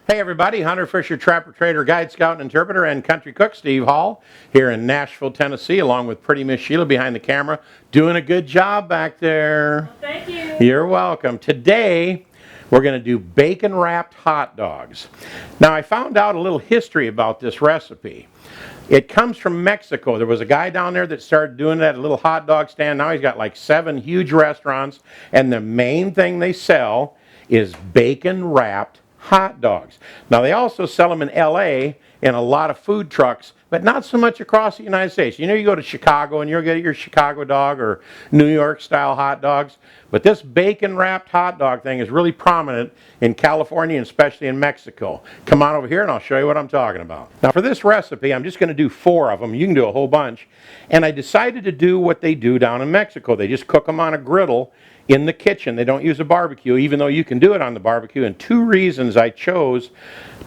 Hey everybody, Hunter, Fisher, Trapper, Trader, Guide, Scout, and Interpreter, and Country Cook Steve Hall here in Nashville, Tennessee, along with pretty Miss Sheila behind the camera, doing a good job back there. Well, thank you. You're welcome. Today, we're going to do bacon-wrapped hot dogs. Now, I found out a little history about this recipe. It comes from Mexico. There was a guy down there that started doing that at a little hot dog stand. Now he's got like 7 huge restaurants, and the main thing they sell is bacon-wrapped hot dogs. Now they also sell them in LA in a lot of food trucks, but not so much across the United States. You know, you go to Chicago and you'll get your Chicago dog or New York style hot dogs, but this bacon wrapped hot dog thing is really prominent in California and especially in Mexico. Come on over here and I'll show you what I'm talking about. Now for this recipe, I'm just going to do 4 of them. You can do a whole bunch. And I decided to do what they do down in Mexico. They just cook them on a griddle in the kitchen. They don't use a barbecue, even though you can do it on the barbecue. And 2 reasons I chose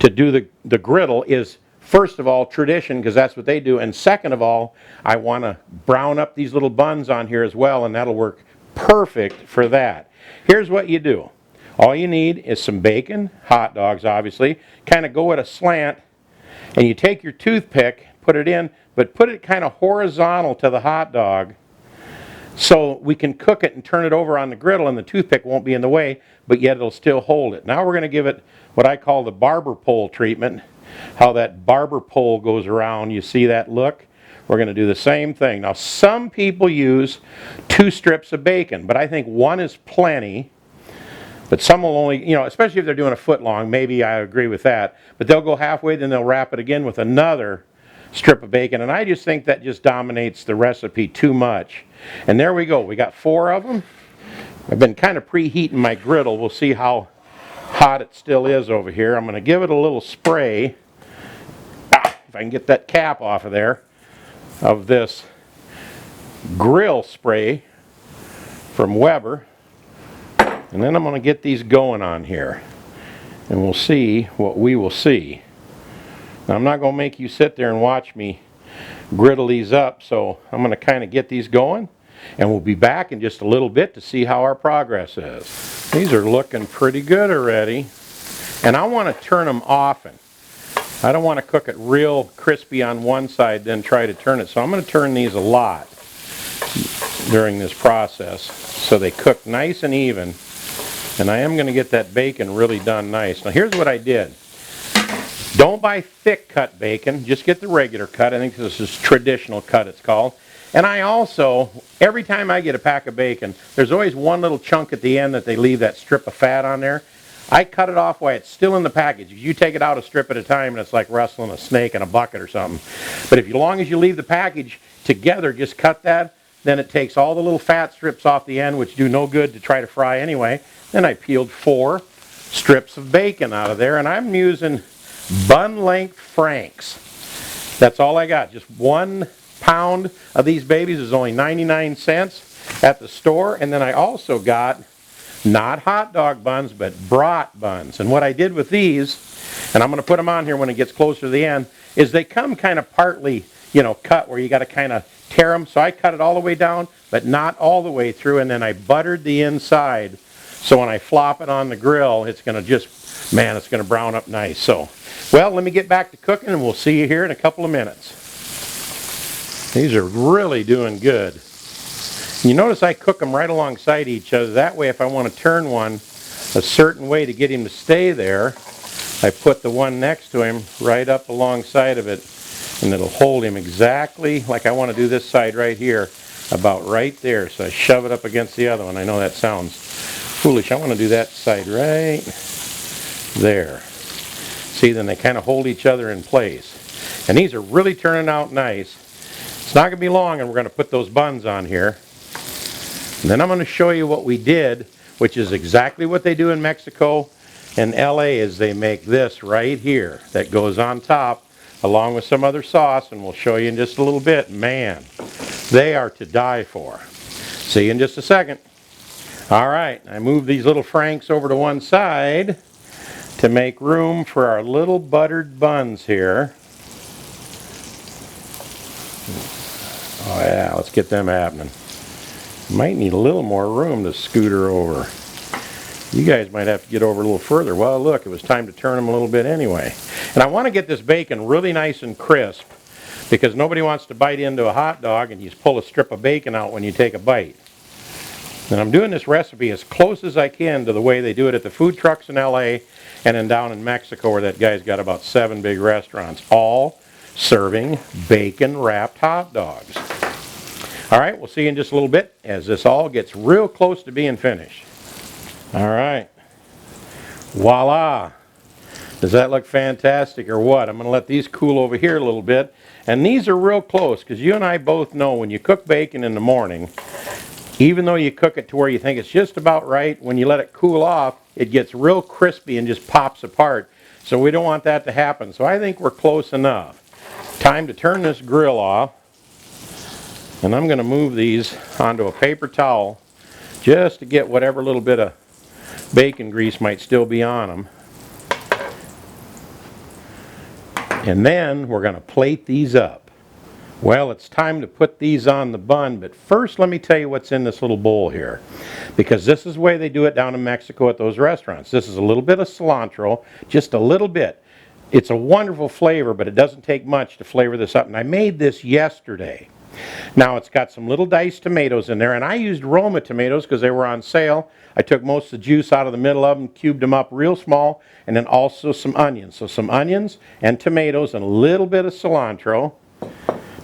to do the griddle is, first of all, tradition, because that's what they do. And second of all, I want to brown up these little buns on here as well, and that'll work perfect for that. Here's what you do. All you need is some bacon, hot dogs obviously, kind of go at a slant, and you take your toothpick, put it in, but put it kind of horizontal to the hot dog, so we can cook it and turn it over on the griddle and the toothpick won't be in the way, but yet it'll still hold it. Now we're going to give it what I call the barber pole treatment. How that barber pole goes around, you see that look? We're going to do the same thing. Now some people use 2 strips of bacon, but I think 1 is plenty. But some will only, you know, especially if they're doing a foot long, maybe I agree with that. But they'll go halfway, then they'll wrap it again with another strip of bacon, and I just think that just dominates the recipe too much. And there we go. We got 4 of them. I've been kind of preheating my griddle. We'll see how hot it still is over here. I'm going to give it a little spray, if I can get that cap off of there, of this grill spray from Weber. And then I'm going to get these going on here, and we'll see what we will see. Now, I'm not going to make you sit there and watch me griddle these up, so I'm going to kind of get these going, and we'll be back in just a little bit to see how our progress is. These are looking pretty good already, and I want to turn them often. I don't want to cook it real crispy on one side then try to turn it, so I'm going to turn these a lot during this process so they cook nice and even, and I am going to get that bacon really done nice. Now here's what I did. Don't buy thick cut bacon, just get the regular cut. I think this is traditional cut it's called. And I also, every time I get a pack of bacon, there's always one little chunk at the end that they leave that strip of fat on there. I cut it off while it's still in the package. You take it out a strip at a time and it's like wrestling a snake in a bucket or something. But as long as you leave the package together, just cut that, then it takes all the little fat strips off the end, which do no good to try to fry anyway. Then I peeled 4 strips of bacon out of there, and I'm using bun length Franks. That's all I got. Just 1 pound of these babies is only 99 cents at the store. And then I also got not hot dog buns, but Brat Buns. And what I did with these, and I'm going to put them on here when it gets closer to the end, is they come kind of partly, you know, cut where you got to kind of tear them. So I cut it all the way down, but not all the way through. And then I buttered the inside. So when I flop it on the grill, it's going to just, man, it's going to brown up nice. So, well, let me get back to cooking, and we'll see you here in a couple of minutes. These are really doing good. You notice I cook them right alongside each other. That way, if I want to turn one a certain way to get him to stay there, I put the one next to him right up alongside of it, and it'll hold him exactly like I want to do this side right here, about right there. So I shove it up against the other one. I know that sounds foolish. I want to do that side right there. See, then they kind of hold each other in place. And these are really turning out nice. It's not going to be long, and we're going to put those buns on here. And then I'm going to show you what we did, which is exactly what they do in Mexico and LA, is they make this right here that goes on top along with some other sauce, and we'll show you in just a little bit. Man, they are to die for. See you in just a second. All right, I moved these little Franks over to one side to make room for our little buttered buns here. Oh yeah, let's get them happening. Might need a little more room to scooter over. You guys might have to get over a little further. Well, look, it was time to turn them a little bit anyway. And I want to get this bacon really nice and crisp because nobody wants to bite into a hot dog and you just pull a strip of bacon out when you take a bite. And I'm doing this recipe as close as I can to the way they do it at the food trucks in LA and then down in Mexico where that guy's got about 7 big restaurants, all serving bacon-wrapped hot dogs. All right, we'll see you in just a little bit as this all gets real close to being finished. All right, voila. Does that look fantastic or what? I'm going to let these cool over here a little bit. And these are real close because you and I both know when you cook bacon in the morning, even though you cook it to where you think it's just about right, when you let it cool off, it gets real crispy and just pops apart. So we don't want that to happen. So I think we're close enough. Time to turn this grill off. And I'm going to move these onto a paper towel just to get whatever little bit of bacon grease might still be on them. And then we're going to plate these up. Well, it's time to put these on the bun, but first let me tell you what's in this little bowl here. Because this is the way they do it down in Mexico at those restaurants. This is a little bit of cilantro, just a little bit. It's a wonderful flavor, but it doesn't take much to flavor this up. And I made this yesterday. Now it's got some little diced tomatoes in there, and I used Roma tomatoes because they were on sale. I took most of the juice out of the middle of them, cubed them up real small, and then also some onions. So some onions and tomatoes and a little bit of cilantro.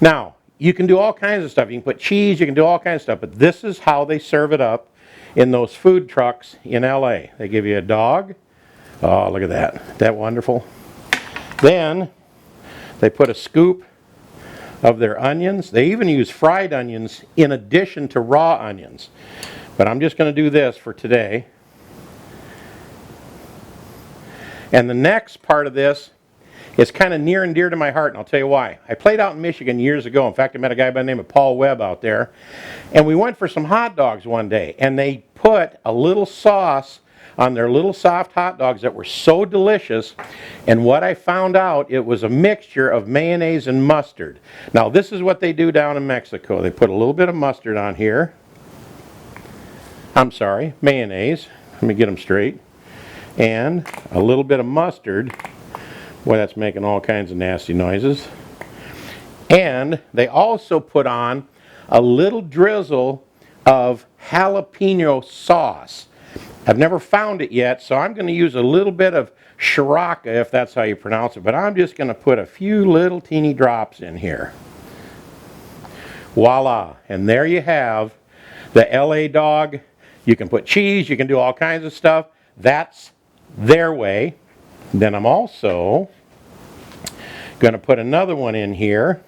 Now, you can do all kinds of stuff. You can put cheese, you can do all kinds of stuff, but this is how they serve it up in those food trucks in LA. They give you a dog. Oh, look at that. Isn't that wonderful? Then they put a scoop of their onions. They even use fried onions in addition to raw onions. But I'm just going to do this for today. And the next part of this is kind of near and dear to my heart, and I'll tell you why. I played out in Michigan years ago. In fact, I met a guy by the name of Paul Webb out there. And we went for some hot dogs one day, and they put a little sauce on their little soft hot dogs that were so delicious. And what I found out, it was a mixture of mayonnaise and mustard. Now, this is what they do down in Mexico. They put a little bit of mustard on here. I'm sorry, mayonnaise. Let me get them straight. And a little bit of mustard. Boy, that's making all kinds of nasty noises. And they also put on a little drizzle of jalapeno sauce. I've never found it yet, so I'm going to use a little bit of Shiraka, if that's how you pronounce it, but I'm just going to put a few little teeny drops in here. Voila, and there you have the LA dog. You can put cheese, you can do all kinds of stuff. That's their way. Then I'm also going to put another one in here,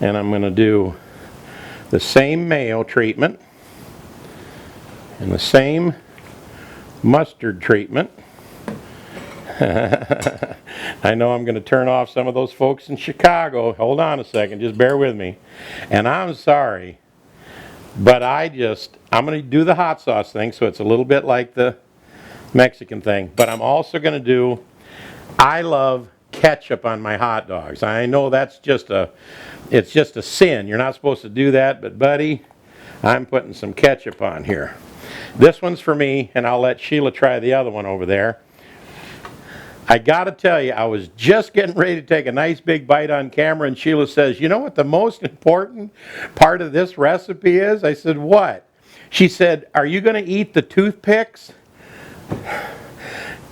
and I'm going to do the same mayo treatment and the same mustard treatment. I know I'm going to turn off some of those folks in Chicago. Hold on a second, just bear with me. And I'm sorry, but I'm going to do the hot sauce thing, so it's a little bit like the Mexican thing. But I'm also going to do, I love ketchup on my hot dogs. I know that's it's just a sin. You're not supposed to do that, but buddy, I'm putting some ketchup on here. This one's for me, and I'll let Sheila try the other one over there. I got to tell you, I was just getting ready to take a nice big bite on camera, and Sheila says, you know what the most important part of this recipe is? I said, what? She said, are you going to eat the toothpicks?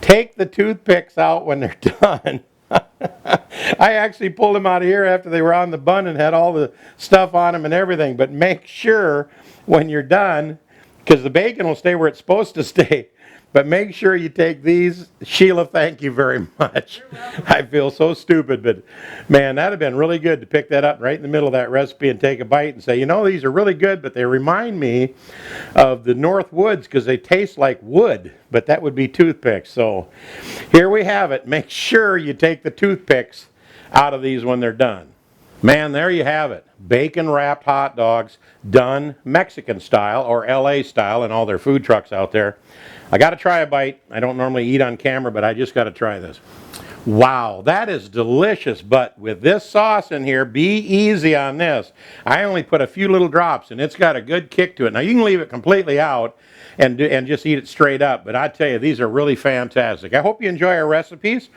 Take the toothpicks out when they're done. I actually pulled them out of here after they were on the bun and had all the stuff on them and everything, but make sure when you're done, because the bacon will stay where it's supposed to stay. But make sure you take these. Sheila, thank you very much. I feel so stupid, but man, that'd have been really good to pick that up right in the middle of that recipe and take a bite and say, you know, these are really good, but they remind me of the North Woods because they taste like wood, but that would be toothpicks. So here we have it. Make sure you take the toothpicks out of these when they're done. Man, there you have it. Bacon-wrapped hot dogs done Mexican style or LA style in all their food trucks out there. I got to try a bite. I don't normally eat on camera, but I just got to try this. Wow, that is delicious, but with this sauce in here, be easy on this. I only put a few little drops, and it's got a good kick to it. Now, you can leave it completely out and just eat it straight up, but I tell you, these are really fantastic. I hope you enjoy our recipes.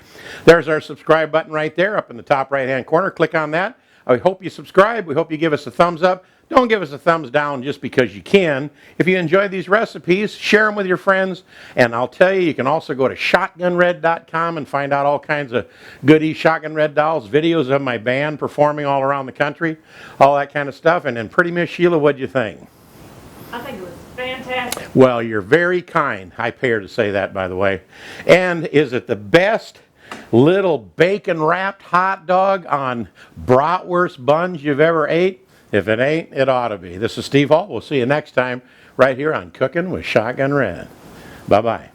There's our subscribe button right there up in the top right-hand corner. Click on that. I hope you subscribe. We hope you give us a thumbs up. Don't give us a thumbs down just because you can. If you enjoy these recipes, share them with your friends. And I'll tell you, you can also go to shotgunred.com and find out all kinds of goodies, Shotgun Red dolls, videos of my band performing all around the country, all that kind of stuff. And then pretty Miss Sheila, what'd you think? I think it was fantastic. Well, you're very kind. I pay her to say that, by the way. And is it the best little bacon wrapped hot dog on bratwurst buns you've ever ate? If it ain't, it ought to be. This is Steve Hall. We'll see you next time right here on Cooking with Shotgun Red. Bye-bye.